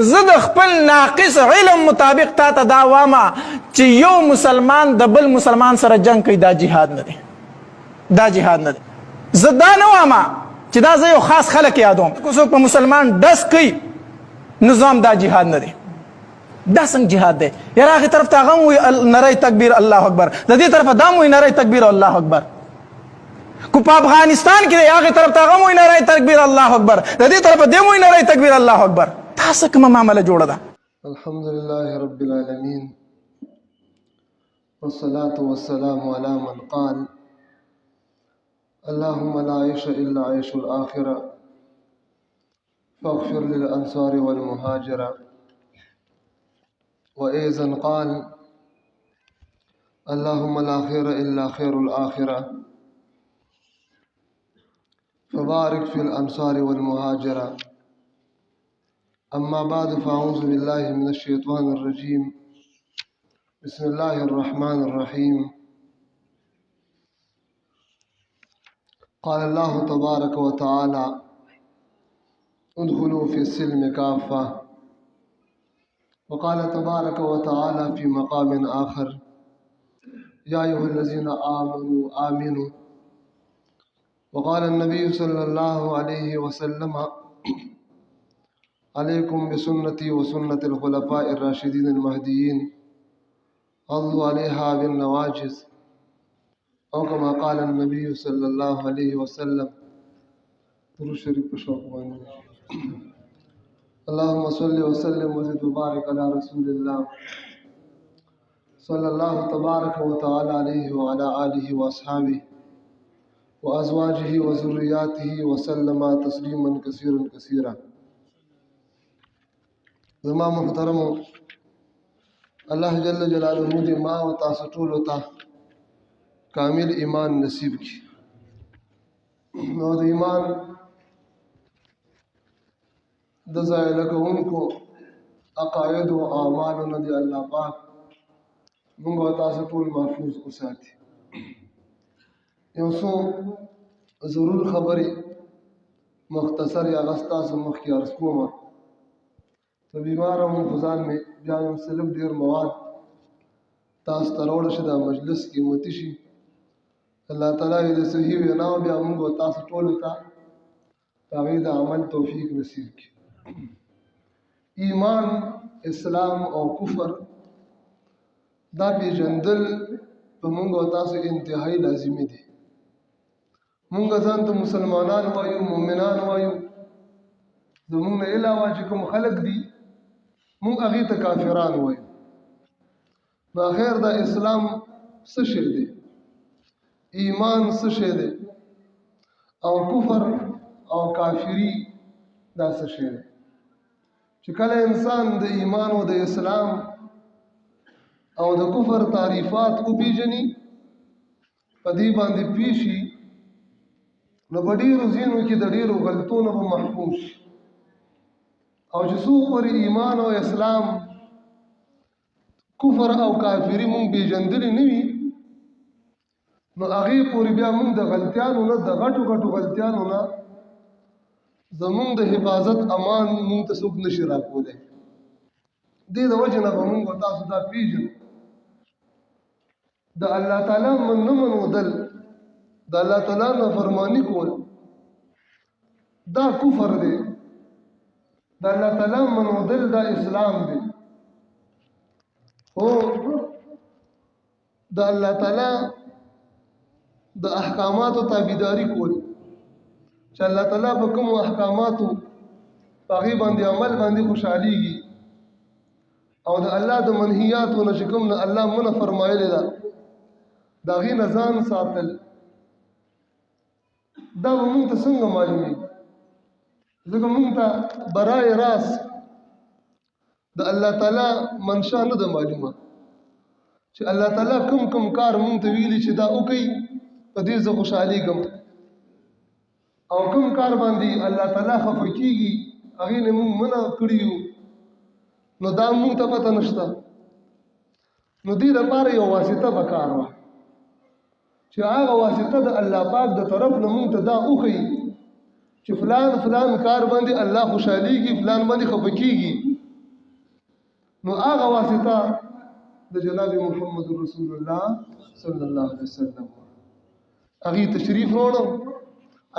زه د خپل ناقص علم مطابق تا ته دا واما چې یو مسلمان د بل مسلمان سره جنگ کوي، دا جهاد نه دی، دا جهاد نه دی. زه دا نه واما چې دا زه یو خاص خلک یادوم، که څوک په مسلمان ډس کوي نظام، دا جهاد نه دی. دا څنګه جهاد دی؟ یاره هغې طرف ته هغه هم وایي نری تکبیر الله اکبر، د دې طرفه دا هم وایي نری تکبیر الله اکبر. کو په افغانستان کې دی هغې طرف ته هغه هم وایي نری تکبیر الله اکبر، د دې طرفه دې هم وایي نری تکبیر الله اکبر. دا څه کومه معامله جوړه ده؟ الحمدلله رب العالمین والصلاة والسلام على من قال اللهم لا عيش إلا عيش الآخرة فاغفر للأنصار والمهاجرة. وأيضا قال اللهم لا خير إلا خير الآخرة فبارك في الأنصار والمهاجرة. أما بعد فأعوذ بالله من الشيطان الرجيم. بسم الله الرحمن الرحيم. قال الله تبارك وتعالى ادخلوا في السلم كافة. وقال تبارك وتعالى في مقام آخر يا أيها الذين آمنوا آمنوا. وقال النبي صلى الله عليه وسلم عليكم بسنتي وسنة الخلفاء الراشدين المهديين عضوا عليها بالنواجذ، أو كما قال النبي صلى الله عليه وسلم. درود شریف اللهم صل وسلم وزد وبارك على رسول الله صلى الله تبارك وتعالى عليه وعلى آله وأصحابه وأزواجه وذرياته وسلم تسليما كثيرا كثيرا. زما محترمو، الله جل جلاله دې ما او تاسو ټولو ته کامل ایمان نصیب کړي. نو د ایمان د ځای لګونکو عقاید او اعمالو نه دی الله پاک موږ او تاسو ټول محفوظ وساتي. یو څو ضرور خبرې مختصر یا غستاسو مخکې عرض کومه. تو بیمار هم خزان میں بیا یم سلب ډیر مواد تاسو ته راوړه شي دا مجلس قیمتي شي. الله تعالی دې صحیح وینا او بیا موږ تاسو ټولو ته هغې د عمل توفیق نصیب کړي. ایمان، اسلام او کفر دا پیژندل په موږ او تاسو انتهایی لازمي دي. موږ ځان ته مسلمانان وایو، مؤمنان وایو، زموږ نه علاوه چې کوم خلک دي موږ هغې ته کافران وایو. نو آخر دا اسلام څه شی دی؟ ایمان څه شی دی؟ او کفر او کافری دا څه شی دی؟ چې کله انسان د ایمان او د اسلام او د کفر تعریفات وپېژني، په دې باندې پوه شي، نو په ډېرو ځینو کې د ډېرو غلطونو به محفوظ شي. او چې څوک پورې ایمان او اسلام، کفر او کافری مونږ پېژندلي نه وي، نو هغې پورې بیا مونږ د غلطیانو نه، د غټو غټو غلطیانو نه زمونږ د حفاظت امان مونږ ته څوک نشي راکولی. دې د وجې نه به مونږ او تاسو دا پېژنو د الله تعالی نه منودل، د الله تعالی نافرماني کول دا کفر دی. د الله تعالی منودل دا اسلام دی. خو د الله تعالی د احکاماتو تابعداري کول، چې الله تعالی په کومو احکاماتو په هغې باندې عمل باندې خوشحالیږي، او د الله د منهیاتو نه چې کوم نه الله منع فرمایلې ده د هغې نه ځان ساتل، دا به مونږ ته څنګه معلومېږي؟ ځکه مونږ ته برای راست د الله تعالی منشا نه ده معلومه، چې الله تعالی کوم کوم کار مونږ ته ویلي چې دا وکړئ، په دې زه خوشحالېږم، او کوم کار باندې الله تعالی خفه کېږي هغې نه مونږ منع کړي یو، نو دا مونږ ته پته نشته. نو دې لپاره یو واسطه پکار وه، چې هغه واسطه د الله پاک د طرف نه مونږ ته دا وښیي چې فلان فلان کار باندې الله خوشحالیږي، فلان باندې خفه کېږي، نو هغه واسطه د جناب محمد رسول الله صلی الله علیه وسلم هغه تشریف وروړو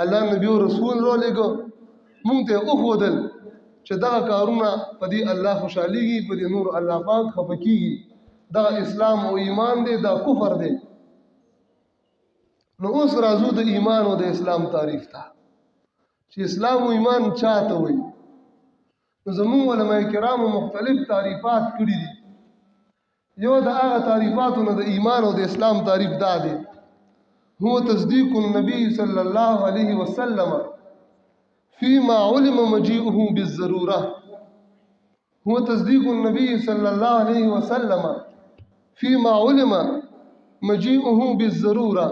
الله نبی او رسول رو لګو مونږ ته وښودل چې دا کارونه په دې الله خوشاليږي په دې نور الله پاک خپکیږي دا اسلام او ایمان دی دا کفر دی نو اوس راځو د ایمان او د اسلام تعریف ته چې اسلام او ایمان چاته وي نو زموږ علماء کرامو مختلف تعریفات کړي دي یو د هغه تعریفاتو نه د ایمان او د اسلام تعریف دا دی هو تصديق النبي صلى الله عليه وسلم فيما علم مجيئه بالضرورة هو تصديق النبي صلى الله عليه وسلم فيما علم مجيئه بالضرورة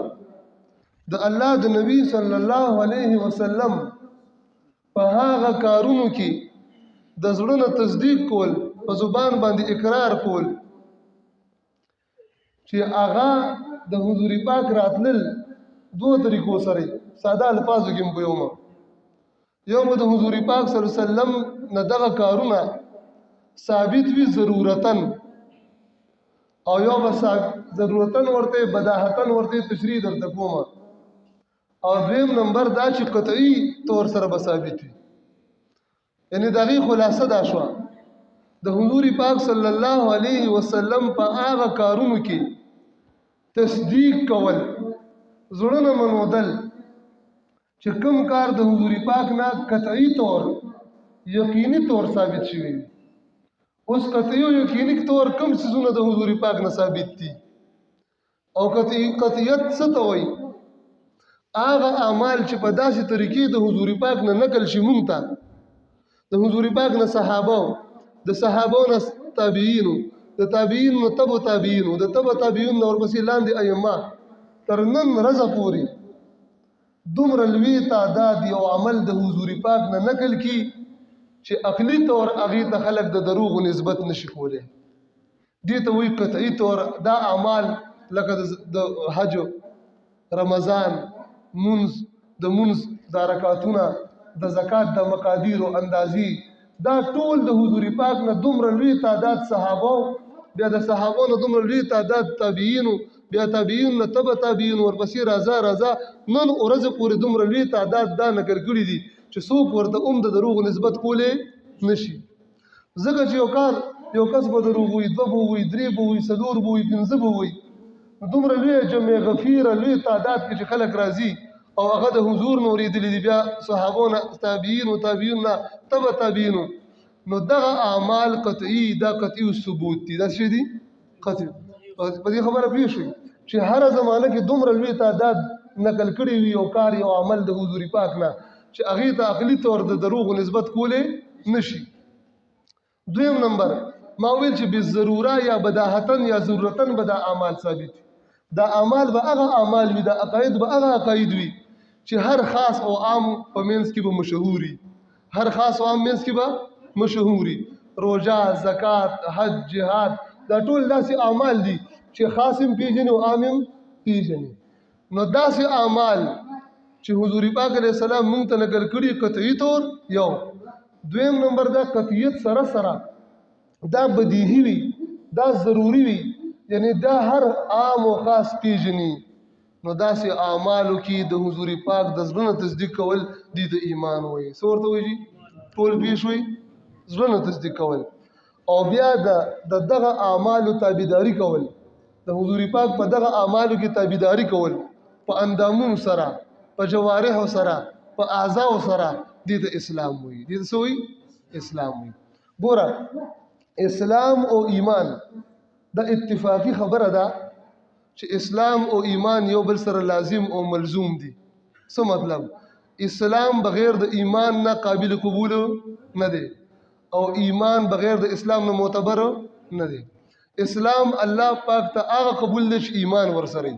د الله د نبی صلی الله علیه وسلم په هغه کارونو کې د زړه تصدیق کول په زبان باندې اقرار کول چې هغه د حضور پاک راتلل دوه طریقو سره ساده الفاظو کې مبيومه یو د حضور پاک صلی الله علیه وسلم نه دغه کارونه ثابت وي ضرورتن او یو بس ضرورتن ورته بداهتن ورته تشریح درته کومه او دویم نمبر دا چې قطعي طور سره به ثابت وي یعنی دغه خلاصه دا شو د حضور پاک صلی الله علیه وسلم په هغه کارونو کې تصدیق کول زړه منودل چې کوم کار د حضور پاک نه قطعي طور یقیني طور ثابت شوی اوس قطعي او یقیني طور کوم څه د حضور پاک نه ثابت دي او قطعیت څه ته وایي هغه اعمال چې په داسې طریقې د حضور پاک نه نقل شي مونږ ته د حضور پاک نه صحابه د صحابو نه تابعینو د تابعین نو تبع تابعینو د تبع تابعین نو ورپسې لاندې ائمه تر نن ورځې پورې دومره لوی تعداد یو عمل د حضور پاک نه نقل کی چې عقلی طور هغه ته خلق د دروغ نسبت نشي کولی دې ته وایي قطعي طور دا اعمال لکه د حج رمضان منز د منز د رکعاتونه د زکات د مقادیر او اندازي دا ټول د حضور پاک نه دومره لوی تعداد صحابه بیا د صحابو نه دومره لوی تعداد تابعینو بیا تابعین نه تبع تابعین ورپسې راځه نن ورځ پورې دومره لوی تعداد دا نقل کړي دي چې څوک ورته د دروغ نسبت کولی نشي ځکه چې یو کس به دروغ وي دوه به وي درې به وي څلور به وي پنځه به وي دومره لوی جمع غفیره لوی تعداد کې چې خلک راځي او هغه د حضور نو ورېدلي دي بیا صحابو نه تابعین او تابعین نه تبع تابعینو نو دغه اعمال قطعي دا قطعي ثبوت دي دا څه دي قطعي په دې خبره پوه شئ چې هر زمانه کې دومره لوی تعداد نقل کړي وي او کار او عمل د حضور پاک نه چې هغه ته عقلي طور د دروغ نسبت کولی نشي دویم نمبر ما ویل چې بالضروره یا بداهتن یا ضرورتن به دا اعمال ثابت دا اعمال به هغه اعمال وي دا عقاید به هغه عقاید وي چې هر خاص او عام په منځ کې به مشهوري هر خاص او عام منځ کې به مشهوري روزه زکات حج جهاد دا ټول داسې اعمال دي چې خاص هم پیژني او عام هم پیژني نو داسې اعمال چې حضور پاک علیه السلام مونږ ته نقل کړي قطعي طور یو دویم نمبر دا قطعیت سره دا بدیهی وي دا ضروری وي یعنی دا هر عام او خاص پیژني نو داسې اعمالو کې د حضور پاک د زړه تصدیق کول دي د ایمان وایي څه ورته وایي ټول پیښ وایي زړه تصدیق کول او بیا د دغه اعمالو تابعداري کول د حضور پاک په دغه اعمالو کې تابعداري کول په اندامونو سره په جوارحو سره په اعضاء سره د اسلام وایي د څه وایي اسلام وایي ګوره اسلام او ایمان دا اتفاقی خبره ده چې اسلام او ایمان یو بل سره لازم او ملزوم دي څه مطلب اسلام بغیر د ایمان نه قابل قبول نه دی او ایمان بغیر د اسلام نه معتبر نه دی اسلام الله پاک ته هغه قبول دی چې ایمان ورسره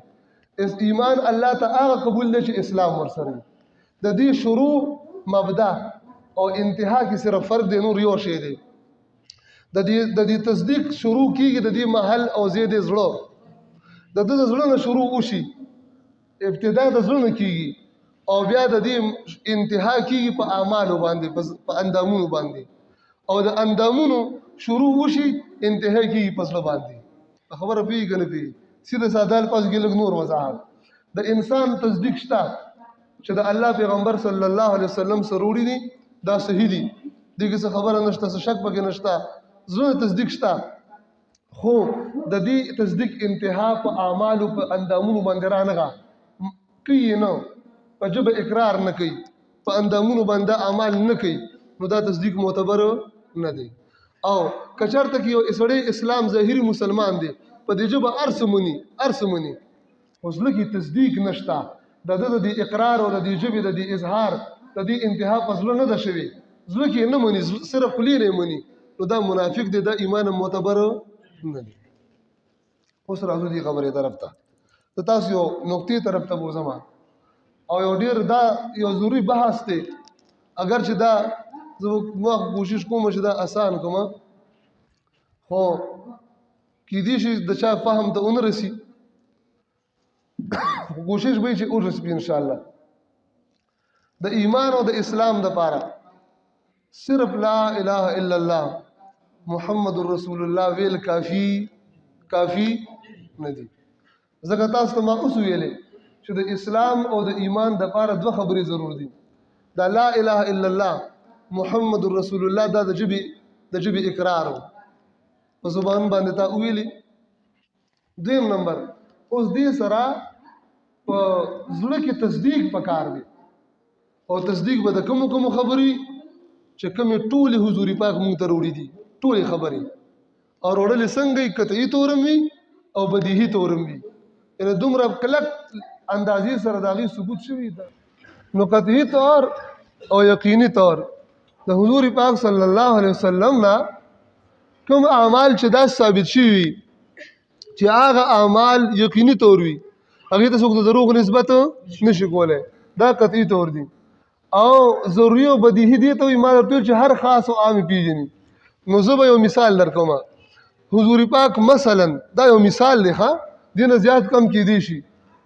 ایمان الله ته هغه قبول دی چې اسلام ورسره د دې شروع مبدا او انتها کې صرف فرق دی نور یو شی دی د دې تصدیق شروع کیږي د دې محل او زید زړه د دې زړه نه شروع وشي ابتدا د زړه کیږي او بیا د دې انتها کیږي په اعمالو باندې په اندامونو باندې او د اندامونو شروع وشي انتهای کیږي په زړه باندې خبره پوهېږي که نه پوهېږي سیده ساده الفاظ کې لږ نور وضاحت د انسان تصدیق شته چې د الله پیغمبر صلی الله علیه وسلم سره وړي دي دا صحیح دي دې کې څه خبره نشته څه شک پکې نشته زړه تصدیق شته خو د دې تصدیق انتها په اعمالو په اندامونو باندې رانغه کوي نه په ژبه اقرار نه کوي په اندامونو باندې اعمال نه کوي نو دا تصدیق معتبر نه دی او کچارته کې یو سړی اسلام ظاهري مسلمان دی په دې ژبه ارس مني اوس لکه تصدیق نشته د دې اقرار او د دې ژبې د دې اظهار د دې انتها په زړه نه ده شوی زړه کې نه مني صرف خولې نه مني نو دا منافق دی دا ایمان معتبر نه دی اوس راځو دې خبرې طرف ته ته تاسو یو نقطې طرف ته بوزم او یو ډېر دا یو ضروري بحث دی اگر چې دا زه کوشش کوم چې دا آسان کوم خو کېدای شي د چا فهم ته ونه رسي کوشش به چې ورسي ان شاء الله د ایمان او د اسلام د پاره صرف لا اله الا الله محمد رسول الله ویل کافی نه دي ځکه تاسو ته ما اوس ویلې چې د اسلام او د ایمان د پاره دوه خبرې ضرور دي دا لا اله الا الله محمد رسول الله دا د جبې اقرار په زبان باندې تا ویلې دویم نمبر اوس دې سره په زړه کې تصدیق پکار دی او تصدیق به د کوم خبرې چې کومې ټولې حضور پاک مونږ ته وروړي دي ټولې خبرې او وروړلې څنګه قطعي تورم وي او بدیهي تورم وي یعنې دومره کلک اندازې سره د هغې ثبوت شوي ده نو قطعي طور او یقیني طور د حضور پاک صلی الله علیه وسلم نه کوم اعمال چې دا ثابت شوي چې هغه اعمال یقیني طور وي هغې ته څوک د دروغ نسبت نشي کولی دا قطعي طور دي او ضروري او بدیهي دې ته وایي ما درته ویل چې هر خاص او عام پېژني نو زه به یو مثال درکوم حضور پاک مثلا دا یو مثال دی ښه دې نه زیات کم کېدی شي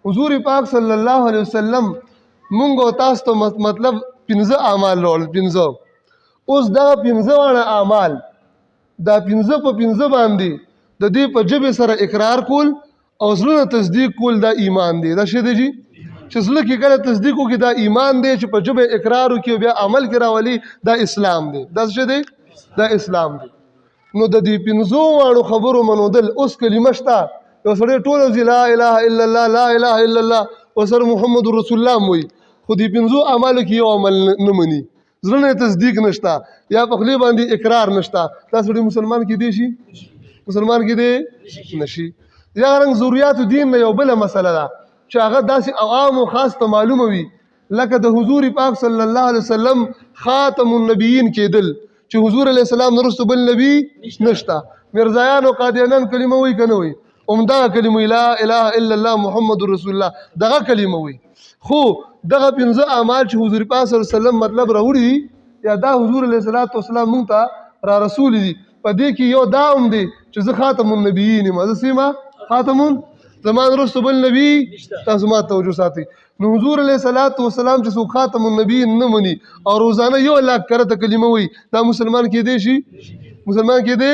حضور پاک صلی الله علیه وسلم مونږ او تاسو ته مطلب 15 اعمال راوړل 15 اوس دغه 15 واړه اعمال دا 15 په 15 باندې د دې په ژبې سره اقرار کول او زړه تصدیق کول دا ایمان دی دا څه دی جی چې زړه کې کله تصدیق وکړي دا ایمان دی چې په ژبه اقرار وکړي بیا عمل کې راولي دا اسلام دی دا څه دی دا اسلام دی نو د دې 15 واړو خبرو منودل اوس کلمه شته یو سړی ټول لا اله الا الله لا اله الا الله وسر محمد رسول الله موي خو دې 15 اعمالو کې یو عمل نه مني زړه نه تصدیق نشته یا په خلی باندې اقرار نشته دا سړی مسلمان کې دی شي مسلمان کې دی نشي یا رنګ ضرورت دین نه یو بل مسله ده چې هغه داسې عوام او خاص ته معلومه وي لکه د حضور پاک صلی الله علیه وسلم خاتم النبیین کېدل چې حضور علیه السلام نه وروسته بل نبی نشته مرزایان او قادیانان کلمه وایي که نه وایي همدغه کلمه لا اله الا الله محمد رسول الله دغه کلمه وایي خو دغه 15 اعمال چې حضور پاک صلی الله علیه وسلم مطلب راوړي یا دا حضور علیه السلام مونږ ته را رسول دي په دې کې یو دا هم دی چې زه خاتم النبیین یم زه سیمه خاتمون زمان رسول بل نبی تاسو ما توجه ساتي نو حضور علیه السلام چې څوک خاتم النبیین نه مني او روزانه یو لاک کرته کلمه وایي دا مسلمان کېدی شي مسلمان کېدی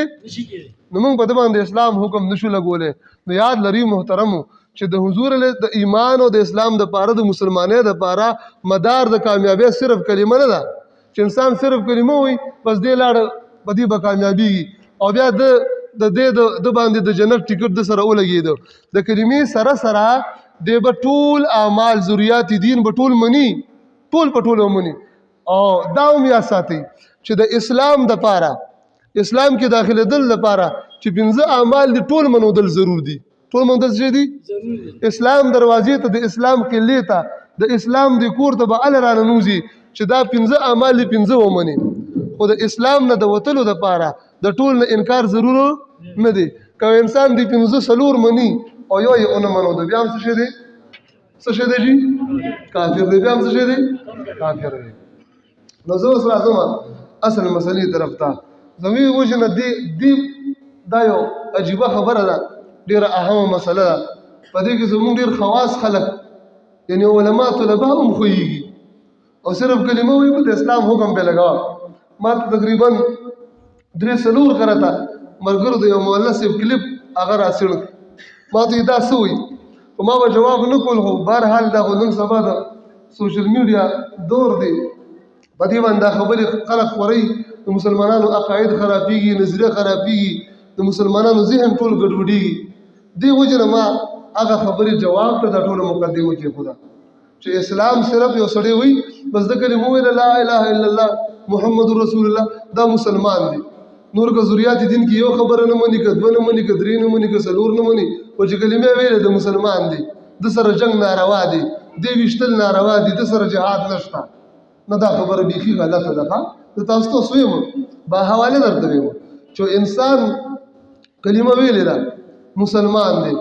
نو موږ په دې باندې اسلام حکم نشو لګولی نو یاد لري محترمو چې د حضور علیه د ایمان او د اسلام د پاره د مسلمانۍ د پاره مدار د کامیابی صرف کلمه نه ده چې انسان صرف کلمه وایي بس دې لاړه په دې به کامیابیږي او بیا د باندې د جنت ټیکټ د سره ولګېده د کلمې سره د به ټول اعمال ضروریات دین به ټول مني ټول په ټول مني او دا هم یاد ساتئ چې د اسلام د پاره اسلام کې داخله دل لپاره چې 15 اعمال دي ټول منودل ضرور دي ټول منودل څه دي اسلام دروازې ته د اسلام کلی ته د اسلام د کور ته به ال رانه نوځي چې دا 15 اعمال دي 15 ومني خو د اسلام نه د وتلو د پاره د ټول نه انکار ضرور نه دی که انسان دی 15 سلور مني او یو یې اون منو د بیا هم څه شي دی جی کافر دی بیا هم څه شي دی کافر دی نو زه اوس راځم اصل مسلې طرف ته زموږ وجنه دی دا یو عجیبه خبره ده ډېره اهمه مسله ده په دې کې زموږ ډېر خواص خلک یعنی علما طلبه هم خویږي او صرف کلمه وایي په اسلام حکم په لګاوه ما تقریبا 3 کرتا مرګرو د یو مولا صاحب کلیپ هغه راسړ ما ته دا څه وایي خو ما به جواب نه کول خو بهرحال دا خو نن سبا د سوشل میډیا دور دی په دې باندې دا خبرې خلک خوري د مسلمانانو عقاید خرابېږي نظریه خرابېږي د مسلمانانو ذهن ټول ګډوډېږي دې وجې نه ما هغه خبرې جواب ته دا ټوله مقدمه کېښوده چې اسلام صرف یو سړی وي بس د کلمو ویل لا اله الا الله محمد رسول الله دا مسلمان دی نور که ذریات دین کې یو خبره نه مني که 2 نه مني که 3 نه مني که 4 نه مني او چې کلمې ویلې د مسلمان دی د سره جنگ ناروا دی دی ویشتل ناروا دي د سره جهاد نشته نه دا خبره بیخي غلطه ده د تاسو ته سویم با حواله درته ویم چې انسان کلمه ویلې ده مسلمان دی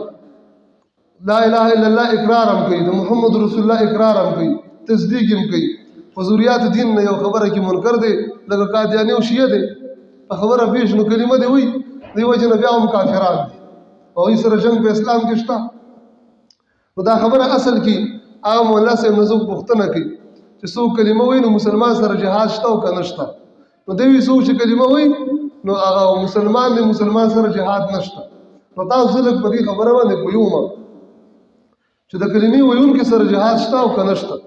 لا اله الا الله اقرار هم کوي د محمد رسول الله اقرار هم کوي تصدیق هم کوي په ذریات دین نه یو خبره کې منکر دی لکه قادیانی او شیعه دی په خبره پیش نو کلمه دی وي دی وجه نه بیا هم کافران دي او یې سره جنگ په اسلام کې شته نو دا خبره اصل کې هغه مولا صاحب نه څوک پوښتنه کوي چې څوک کلمه وایي نو مسلمان سره جهاد شته او که نشته نو دوی څوک چې کلمه وایي نو هغه مسلمان دی مسلمان سره جهاد نشته نو تاسو لږ په دې خبره باندې پوهیږم چې د کلمې ویونکي سره جهاد شته او که نشته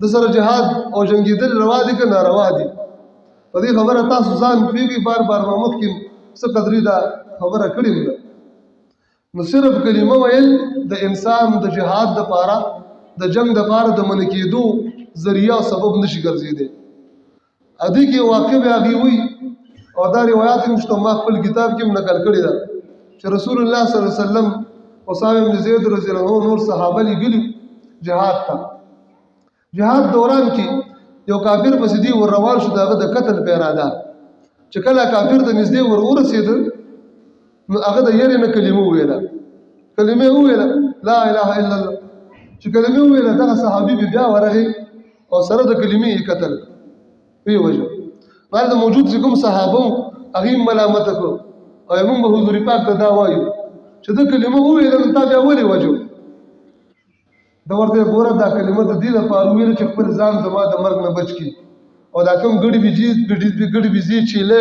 د سره جهاد او جنګېدل روا دي که ناروا دي په دې خبره تاسو ځان پوهېږئ بار بار ما مخکې څه قدرې دا خبره کړې ده نو صرف کلمه ویل د انسان د جهاد دپاره د جنگ دپاره د منع کېدو ذریعه او سبب نشي ګرځېدی ادې کې واقع به هغې وي او دا روایات هم شته ما خپل کتاب کې هم نقل کړې ده چې رسول الله صلی الله علیه وسلم اسامه بن زید رضی الله عنه نور صحابه لګلي جهاد ته جهاد دوران کې یو کافر پسې دی ور روان شو دغه د قتل په اراده چې کله کافر د نږدې ور ورسېد نو هغه د یری نه کلمه ویله لا اله الا الله چې کلمه ویله دغه صحابي بیا ورغی او سره د کلمې قتل وی وجه بعد موجود کوم صحابه هغه ملامت کو او موږ به حضور پاک ته دا وایو چې د کلمه ویله نو تا بیا ولې وجو دا ورته ګوره دا کلمه د دې لپاره ویل چې خپل ځان زما د مرګ نه بچ کی او دا کوم ګډي بيزي چې له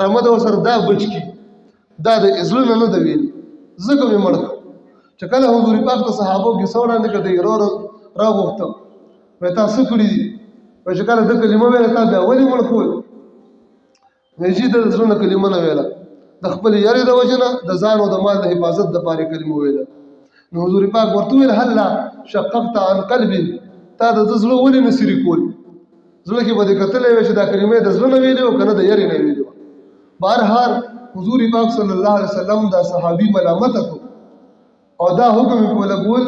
رحمت او سره دا بچ کی دا د ازل نه د ویل زګه مې مړ چې کله حضور پاک ته صحابه کې سوړه نه کړي را غوښته وای تاسو کړی دي وای چې کله د کلمه ویل تا بیا ولې مړ کول وای د ازل نه کلمه نه ویله د خپل یاري د وجنه د ځان او د مال د حفاظت د پاره کلمه ویله نو حضور پاک ورته ویل هلا شققت عن قلبي تا د زړه ولې نسری کول زړه کې بده کتلې وي چې دا کلمه د زړه نه ویلې او کنه د یاري نه ویلې بهرحال حضور پاک صلی الله علیه وسلم دا صحابي ملامت کو او دا حکم په لګول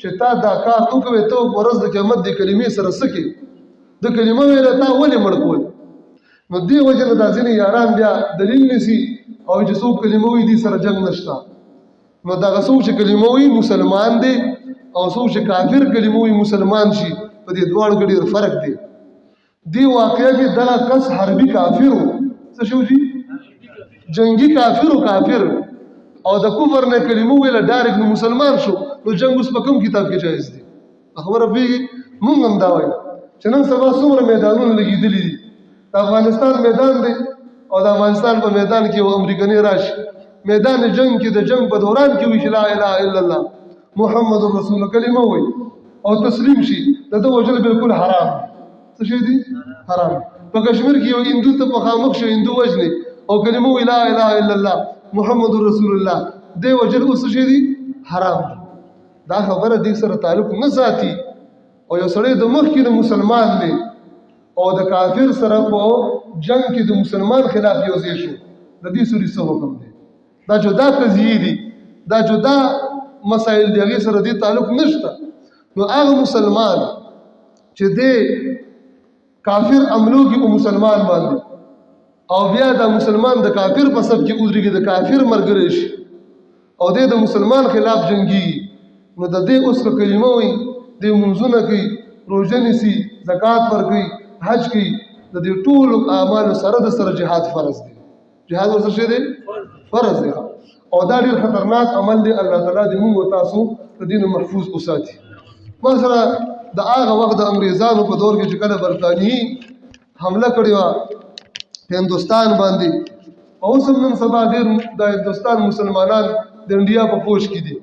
چې تا دا کار وکوي ته ورځ د قیامت د کلمې سره سکی د کلمه ویل تا ولې مړ کول نو دی وجه دا ځینې یاران بیا دلیل نسی او چې څوک کلمه وي دي سره جنگ نشته نو دا څوک چې کلمه وي مسلمان دی او څوک چې کافر کلمه وي مسلمان شي په دې دواړو کې ډېر فرق دی دی واقعیا کې دا کس حربي کافر و څه شو جی جنگي کافر او د کفر نه کلمه ویل ډایرکټ مسلمان شو نو جنگ اوس په کوم کتاب کې جایز دی خبره پیږي مونږ هم دا وایو چې نن سبا څومره میدانونه لګېدلي دي د افغانستان میدان دی او د افغانستان په میدان کې یو امریکني راشي میدان جنگ کې د جنگ په دوران کې وي چې لا اله الا الله محمد رسول الله کلمه وي او تسلیم شي د وجل بالکل حرام څه شي دي حرام په کشمیر کې یو هندو ته مخامخ شو هندو وجني او کلمه وی لا اله الا الله محمد رسول الله دی وجل اوس شي دي حرام دا خبره دې سره تعلق نه ساتي او یو سړی د مخ کې مسلمان دی او د کافر سره په جنگ کې د مسلمان خلاف یو ځای شو د دې سوري څه حکم دی دا جدا قضیه دي دا جدا مسائل دی هغه سره دې تعلق نشته نو هغه مسلمان چې دې کافر عملو کې او مسلمان باندې او بیا د مسلمان د کافر په سب کې ودرېږي د کافر مرګري شي او د مسلمان خلاف جنگي نو د دې اوس کلمه وي د منځونه کوي روزه نیسي زکات ورکوي حج کوي د دې ټول اعمال سره د سره جهاد فرض دی جهاد ورسره شه دی فرض دی او دا ډېر خطرناک عمل دی الله تعالی دې موږ تاسو د دین محفوظ وساتي مثلا د هغه وخت د انګريزانو په دور کې چې کله برتانیي حمله کړې و هندوستان باندې او اوس هم نن سبا ډېر د هندوستان مسلمانان د انډیا په فوج کې دي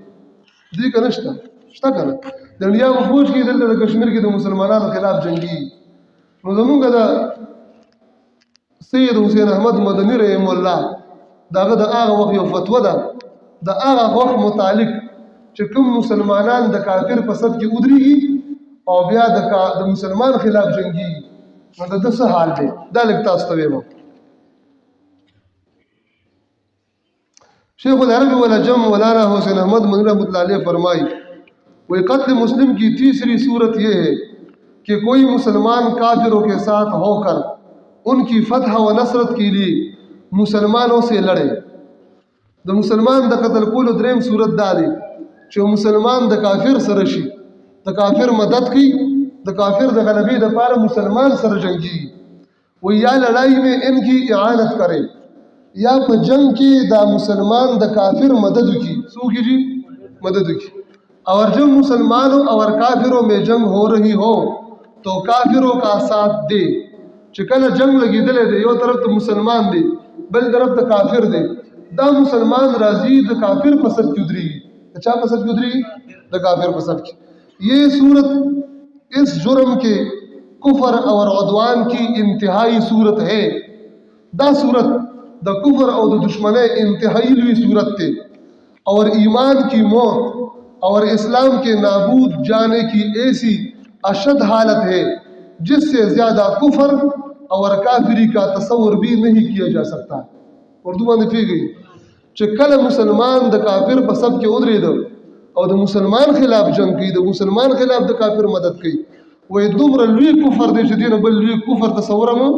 دي که نشته شته که نه د انډیا په فوج کې دلته د کشمیر کې د مسلمانانو خلاف جنګي نو زمونږ د سید حسین احمد مدني رحم الله داغه د هغه وخت یو فتوا ده د هغه وخت متعلق چې کوم مسلمانان د کافر په صف کې ودرېږي او بیا د مسلمان خلاف جنګي نو د څه حال دی دا لږ تاسو ته وایم شیخ العرب والعجم مولانا حسین احمد مدنی رحمۃ اللہ علیہ فرمائی وہ قتل مسلم کی تیسری صورت یہ ہے کہ کوئی مسلمان کافروں کے ساتھ ہو کر ان کی فتح و نصرت کے لیے مسلمانوں سے لڑے د مسلمان د قتل کولو دریم صورت دا دی چې مسلمان د کافر سره شي د کافر مدد کوي د کافر د غلبې لپاره مسلمان سره جنگي وہ یا لڑائی میں ان کی اعانت کرے یا په جنگ کې دا مسلمان د کافر مدد کی سو کی جی مدد کی اور جب مسلمانوں اور کافروں میں جنگ ہو رہی ہو تو کافروں کا ساتھ دے چې کله جنگ لګیدلې دی یو طرف ته مسلمان دی بل طرف ته کافر دی دا مسلمان راضی د کافر په صف کې ودرېږي د چا په صف کې ودرېږي د کافر په صف کې یہ صورت اس جرم کے کفر اور عدوان کی انتہائی صورت ہے دا صورت د کفر او د دشمنی انتہائی لوی صورت تے اور ایمان کی موت اور اسلام کے نابود جانے کی ایسی اشد حالت ہے جس سے زیادہ کفر اور کافری کا تصور بھی نہیں کیا جا سکتا اردو باندې پیږي چې کله مسلمان د کافر په صف کې ودرېد او د مسلمان خلاف جنگ کوي د مسلمان خلاف د کافر مدد کوي وې دومره لوی کفر دی چې دینه بل لوی کفر تصور هم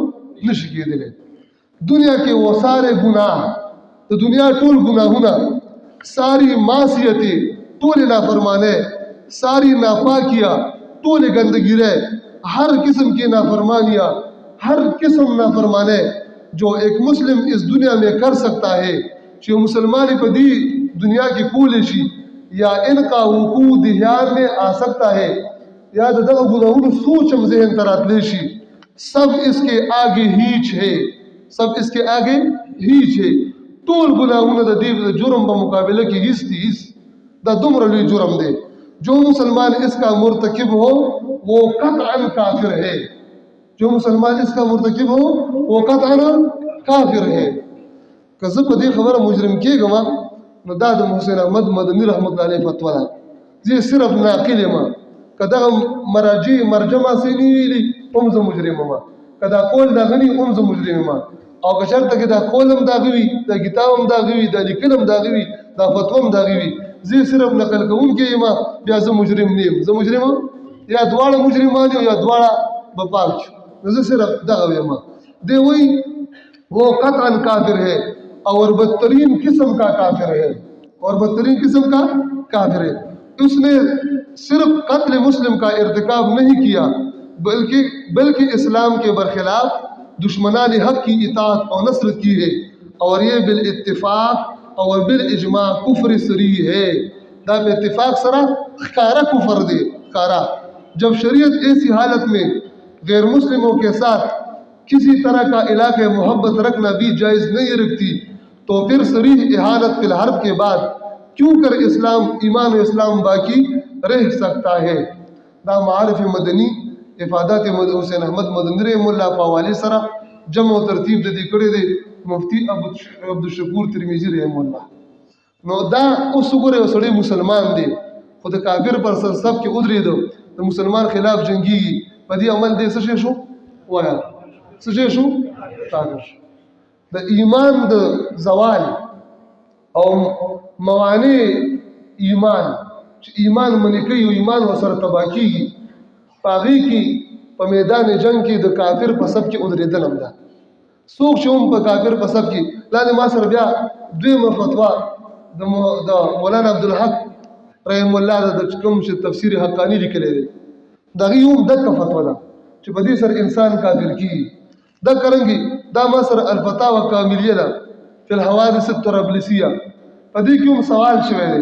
نشي کېدلی دنیا کے وہ سارے گناہ تو دنیا ټول گناہونه ساری معصیتیں ټول نافرمانے ساری ناپاکیاں ټول گندگی رہے ہر قسم کی نافرمانیاں ہر قسم نافرمانے جو ایک مسلم اس دنیا میں کر سکتا ہے کہ مسلمانی پہ دی دنیا کی پولشی یا ان کا وقوع دہیان میں آ سکتا ہے یا دغه گناہوں سوچم ذہن تراتلی شي سب اس کے آگے ہیچ ہے سب اس کے آگے ہیچ ہے ټول گناہوں د دې جرم په مقابله کې هیڅ دي هیڅ دا دومره لوی جرم دی جو مسلمان اس کا مرتکب ہو وہ قطعا کافر ہے جو مسلمان اس کا مرتکب ہو وہ قطعا کافر ہے که زه په دې خبره مجرم کېږم نو دا د حسین احمد مدني رحمت الله علیه فتوا ده زه صرف ناقل یم که دغه مرجع سي نه ویلي هم زه مجرم یم که دا قول دغه نه هم زه مجرم یم او که چېرته کې دا قول هم دغه وي دا کتاب هم دغه وي دا لیکل هم دغه وي دا فتوا هم دغه وي زه صرف نقل کوونکی یم بیا زه مجرم نه یم زه مجرم یا دواړه مجرمان یا دواړه به پاک شو نو زه صرف دغه یم دی وایي وہ قطعا کافر ہے اور بدترین قسم کا کافر ہے اور بدترین قسم کا کافر ہے اس نے صرف قتل مسلم کا ارتکاب نہیں کیا بلکہ اسلام کے برخلاف دشمنان حق کی اطاعت اور نصرت کی ہے اور یہ بالاتفاق اور بالاجماع کفر صریح ہے دا میں اتفاق سرا خارا کفر دے خارا جب شریعت ایسی حالت میں غیر مسلموں کے ساتھ کسی طرح کا علاقہ محبت رکھنا بھی جائز نہیں رکھتی تو پھر صریح احانت فی الحرب کے بعد کیوں کر اسلام ایمان و اسلام باقی رہ سکتا ہے دا معارف مدنی افادات حسین احمد مدنی رحم اللہ پاوالی سرا جمع و ترتیب دے کڑے دے مفتی عبدالشکور ترمیزی رحم اللہ نو دا اس گرے سڑے مسلمان دے خود کافر پر سر سب کے ادری دو دا مسلمان خلاف جنگی پدی عمل دے سشے شو وایا سشے شو کافر شو دا ایمان دا زوال او موانع ایمان ایمان منی کوي او ایمان ورسره تباه کیږي پاغي کی په میدان جنگ کې د کافر په صف کې ودرېدل هم ده څوک چې هم په کافر په صف کې لاندې ما سره بیا دویمه فتوا د مولانا عبدالحق رحم الله د کوم چې تفسیر حقانی لیکلی دی دغه هم دغه فتوا ده چې په دې سره انسان کافر کیږي دا کرنګي دا ما سره الفتاوی کاملیه ده فی الحوادث الطرابلسیه په دې کې هم سوال شوی دی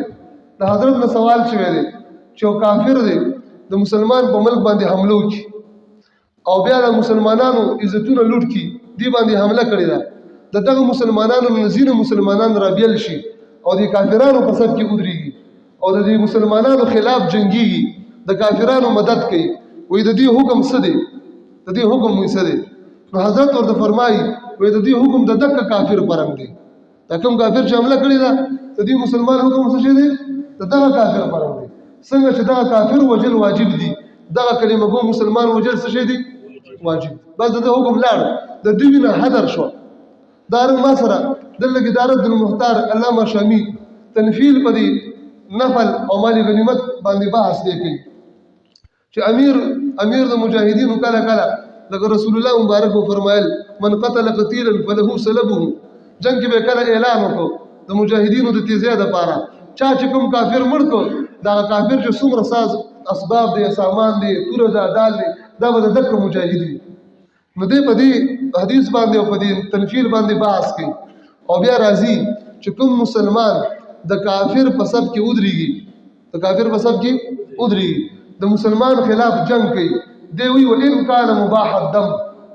د حضرت نه سوال شوی دی چې کافر دی د مسلمان په ملک باندې حمله وکړي او بیا د مسلمانانو عزتونه لوټ کړي دی باندې حمله کړې ده د دغه مسلمانانو نه ځینې مسلمانان رابیل شي او د کافرانو په صف کې ودرېږي او د دې مسلمانانو خلاف جنګيږي د کافرانو مدد کوي وایي د دې حکم څه دی د دې حکم وایي څه دی نو حضرت ورته فرمایي وایي د دې حکم د دغه کافر پرنګ دی دا کوم کافر چې حمله کړې ده د دې مسلمان حکم څه شي دی د دغه کافر پرنګ دی څنګه چې دغه کافر وجل واجب دي دغه کلمه ګو مسلمان وجل څه شي دی واجب بس د حکم لاړ د دوی نه حذر شو دار ما سره دلته کې دار المختار علامه شامی تنفیل په دې نفل او مال غنیمت باندې بحث دی کوي چې امیر د مجاهدینو کله کله لکه رسول الله مبارک فرمایل من قتل قتیلا فله سلبه جنگ کې به کله اعلان وکړو د مجاهدینو د تیزی د پاره چا چې کوم کافر مړ کو دا کافر چې څومره ساز اسباب دي سامان دي تور دا دال دي دا به د دک مجاهد وي نو دې په دې حدیث باندې او په دې تنفیل باندې بحث کوي او بیا راځي چې کوم مسلمان د کافر په صف کې ودرېږي د کافر په صف کې ودرېږي د مسلمان خلاف جنگ کوي دی وی وان کان مباح الدم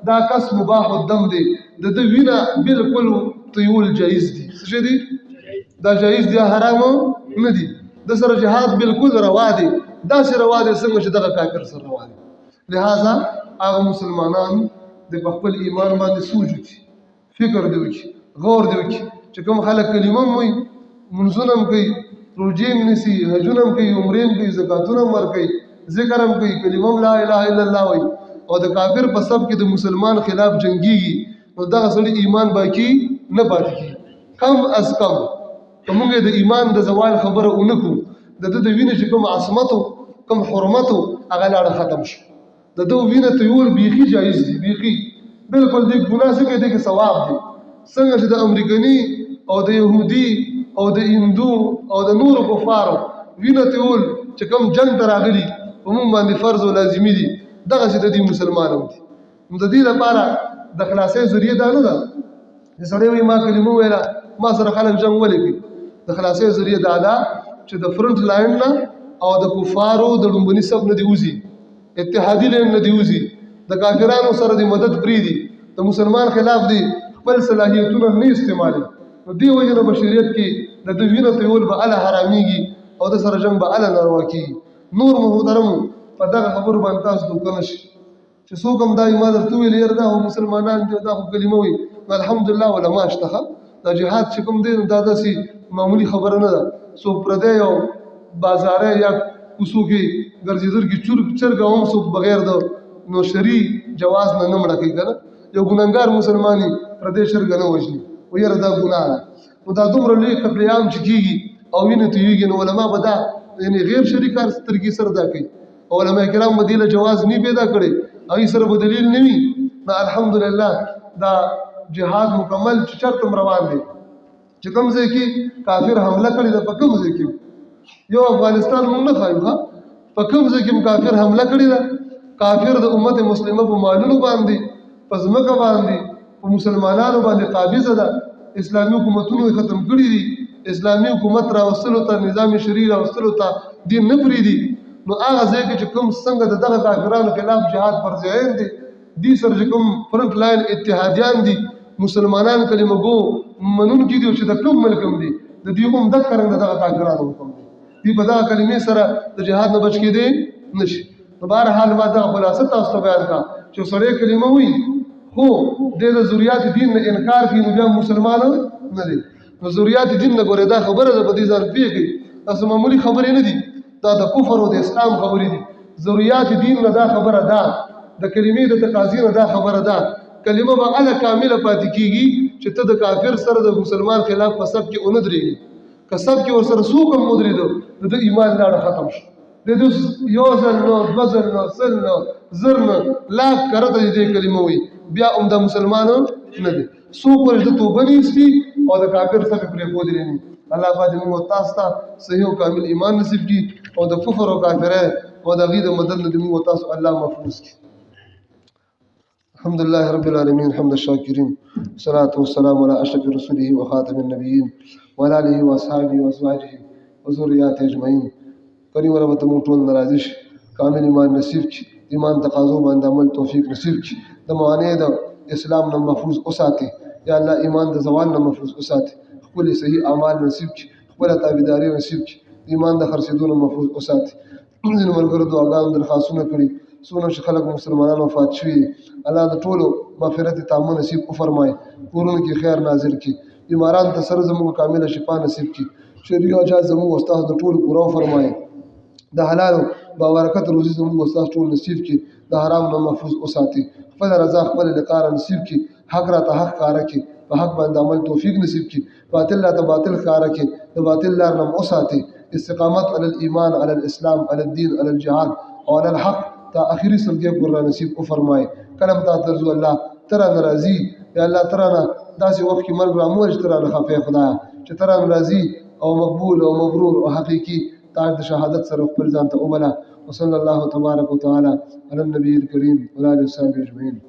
دا کس مباح الدم دی د دې وینا بالکل طیول جایز دي څه دي دا جایز دي حرام نه دي د سره جهاد بالکل روا دي دا سره روا دي څنګه چې دغه کافر سره روا دي لہذا هغه مسلمانان د خپل ایمان باندې سوچ وکړي فکر دی وکړي غور دی وکړي چې کوم خلک کلمه موي منځونه کوي روزې نسی حجونه کوي عمرې کوي زکاتونه ورکوي ذکر هم کوي کلمه لا اله الا الله وایي او د کافر په صف کې د مسلمان خلاف جنگيږي نو دغه سړي ایمان باقي نه پاتې کیږي کم از کم کومه د ایمان د زوال خبره اونکو د وینې چې کوم عصمت کوم حرمت هغه لاړه ختم شي د دوه وینې تیول بیخي جایز دي بیخي بالکل دې ګناه څخه دې کې ثواب دي څنګه چې د امریکایي او د يهودي او د هندو او د نور کفارو وینې تیول چې کوم جنگ تراغلي عموم باندې فرض او لازمي دي دغه چې د دې مسلمانانو دي نو د دې لپاره د خلاصې ذریعہ دا نه ده چې سړی وي ما کلمه ویله ما سره خلک جنگ ولې کوي د خلاصې ذریعہ دا ده چې د فرنٹ لاین نه او د کفارو د لومبني صف نه دی وځي اتحادي لین نه دی وځي د کافرانو سره د مدد پری دي د مسلمان خلاف دي خپل صلاحیتونه نه استعمالي نو دی وجه د بشریت کې د دوی وینه تیول به اله حراميږي او د سره جنگ به اله ناروا کیږي نور محترمو په دغه خبرو باندې تاسو دوکه نشي چې څوک هم دا ایمان درته ویل یره دا مسلمانان دي دا خو کلمه وي الحمدلله علما شته دا جهاد چې کوم دی دا داسې معمولی خبره نه ده څوک پردی او بازاره یا کوڅو کې ګرځېدل کې چرګ هم څوک بغیر د نو شرعي جواز نه مړه کوي که نه یو ګناهګار مسلماني پردی چرګ نه وژني و یاره دا ګناه ده نو دا دومره لوی قتل عام چې کېږي او وینې تویېږي نو علما به دا یعنې غیر شرعي کار سترګې سره دا کوي علما کرام به دې له جواز نه پیدا کړي هغې سره به دلیل نه وي نو الحمدلله دا جهاد مکمل چې چرته روان دی چې کوم ځای کې کافر حمله کړې ده په کوم ځای کې یو افغانستان موږ نه ښایو په کوم ځای کې کافر حمله کړې ده کافر د امت مسلمه په مالونو باندې په ځمکه باندې په مسلمانانو باندې قابضه ده اسلامي حکومتونو ختم کړي دي اسلامي حکومت راوستلو ته نظام شرعي راوستلو ته دین نه پرېږدي نو هغه ځای کې چې کوم څنګه د دغه کافرانو خلاف جهاد فرض عین دی دې سره چې کوم فرنټ لاین اتحادیان دي مسلمانان کلمه ګو منونکي دي چې د کوم ملک هم دي د دې هم د کرنګ دغه کافرانو حکم دی دې په دغه کلمې سره د جهاد نه بچ کېدی نشي په بهر حال ما دغه خلاصه تاسو ته بیان کړه چې سړی کلمه وي خو د ضرورت دین نه انکار کوي نو بیا مسلمان نه دی نو ضرورت دین نه ګوره دا خبره ده په دې ځان پیږي تاسو معمولی خبرې نه دي دا د کفر او د اسلام خبرې دي ضرورت دین نه دا خبره ده د کلمې د تقاضي نه دا خبره ده کلمه به اله کامله پاتې کیږي چې ته د کافر سره د مسلمان خلاف په سب کې اون درېږي که سب کې ور سره څوک هم ودرېدو د ایمان لاړه ختم شو د دې یو ځل نو دوه ځل نو سل نو زر نو لاک کرته دې کلمه وي بیا هم د مسلمانو نه دي څوک ورته توبه نیسي او د کافر سره پرې پودې نه الله باندې موږ تاسو ته صحیح او کامل ایمان نصیب کړي او د کفر او کافره او د غید مدد نه موږ تاسو الله محفوظ کړي الحمد لله رب العالمين حمد الشاكرين والصلاة والسلام على أشرف رسوله وخاتم النبيين وعلى آله وأصحابه وأزواجه وذرياته أجمعين کریم رب ته ټول ناراضي کامل ایمان نصیب کړي ایمان تقاضو باندې عمل توفیق نصیب کړي د موانع د اسلام نه محفوظ اوساتي یا الله ایمان د زوال نه محفوظ وساتي خپل صحیح اعمال نصیب کړي خپل تابعداري نصیب کړي ایمان د خرڅېدو نه محفوظ وساتي ځینو ملګرو دعاګانو درخواستونه کړي څونه چې خلک مسلمانان وفات شوي الله د ټولو مغفرت تامه نصیب وفرمایي کورونو کې خیر نازل کړي بیماران ته سره زموږ کامله شفا نصیب کړي شرعي حاجات زموږ استاد د ټولو پوره وفرمایي د حلال بابرکت روزي زموږ استاد ټول نصیب کړي د حرام نه محفوظ وساتي خپل رضا خپل لقار نصیب کړي حق را ته حق کار کړي په حق باندې عمل توفیق نصیب کړي باطل را ته باطل کار کړي د باطل لار نه وساتي استقامت علی الايمان علی الاسلام علی الدين علی الجهاد او علی الحق تا اخیری سلګي پر نصیب او فرمای کلم تا ترزو الله ترا ناراضي یا الله ترا داسې وخت کې مرګ را موج ترا نه خفه خدا چې ترا ناراضي او مقبول او مبرور او حقيقي تاج د شهادت سره خپل ځان ته وبلا وصلی الله تبارک وتعالى علی النبي الكريم وعلى اله وصحبه اجمعين